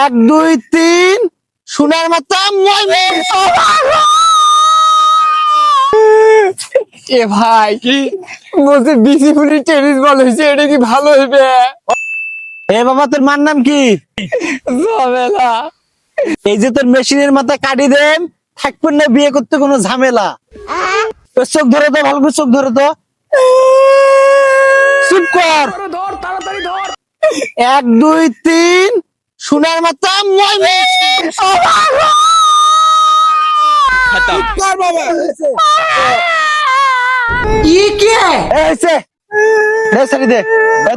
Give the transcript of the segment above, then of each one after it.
এক দুই তিন সোনার মাথা এ ভাই বলছে বিসিফুলি টেনিস বল হয়েছে, এটা কি ভালো হইবে? এ বাবা, তোর মার নাম কি? ঝামেলা। এই যে তোর মেশিনের মাথা কাটি দেন, থাকবেন না বিয়ে করতে কোনো ঝামেলা। তোর চোখ ধরে তো, ভালো করে চোখ ধরে তো, চুপ কর। এক দুই তিন সোনার মাথা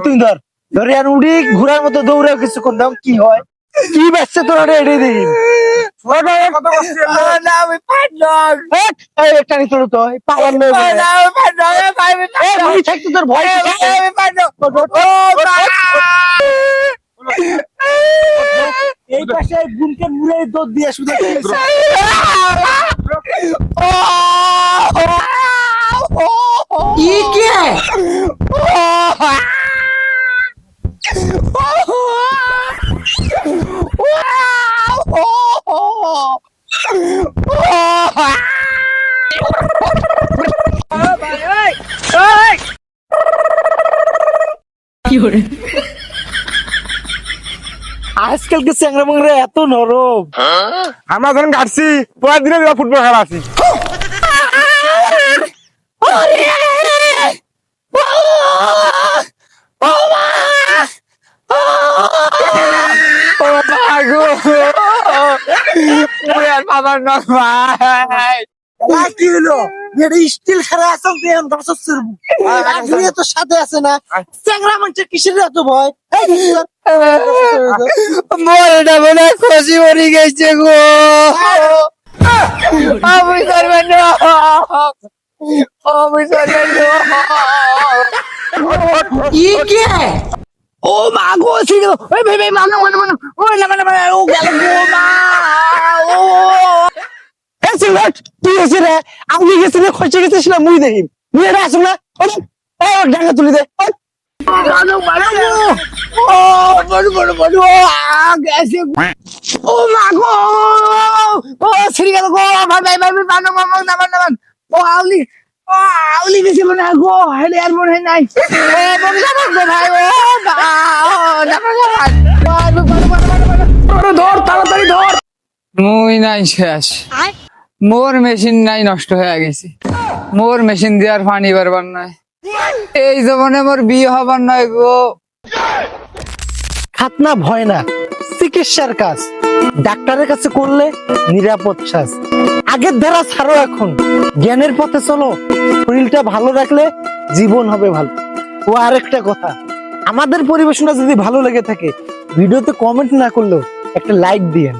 তুই ধর ধরে আর উড়ি ঘোড়ার মতো দৌড়ে কিছু কোন দাম কি হয়, কি বাচ্চা তোর এটাই দেখি তোর ভয় এই পাশে গুনকে মুড়ে দৌড় দিয়ে শুধু আজকালকে চ্যাংরা মাংরা এত নরম। আমরা যখন কাটছি পরের দিনে ফুটবল খেলা আছি। কি হলো? স্টিল খেলা আছে তো সাথে আছে না, চ্যাংরা মানুষের কিসের এত ভয়? মরে মনে খুশি মরি গেছে গো। আমি করবেন না, আমি করবেন না। ও মা গো, ছিল ওই ভাই ভাই মানা মানা মানা ও না মানা মানা ও গেল গো মা। ও এ সিলেট তুই এসে রে, আমি গেছি রে, খরচে গেছিলাম মুই দেখি নিয়ে রে আসুন না। ও ডাঙ্গা তুলি দে। মানো মানো ও বড় বড় বড় গেছে। ও মা গো, ও ছিড়ে গেল গো ভাই ভাই ভাই মানো মানো না মানো না। ও আউলি, ও আউলি গেছে মনে হয় গো, হেলে আর মনে হয় নাই। এ বড় না গো ভাই, ও বা না না ধর তাড়াতাড়ি ধর। মুই নাই শেষ, মোর মেশিন নাই, নষ্ট হয়ে গেছে। মোর মেশিন দিয়ার পানি বারবার নাই, এই জীবনে মোর বিয়ে হবার নয় গো। খাতনা ভয় না, চিকিৎসার কাজ ডাক্তারের কাছে করলে নিরাপদ শ্বাস। আগের ধারা ছাড়ো, এখন জ্ঞানের পথে চলো। শরীরটা ভালো রাখলে জীবন হবে ভালো। ও আরেকটা কথা, আমাদের পরিবেশনা যদি ভালো লেগে থাকে, ভিডিওতে কমেন্ট না করলেও একটা লাইক দিয়েন।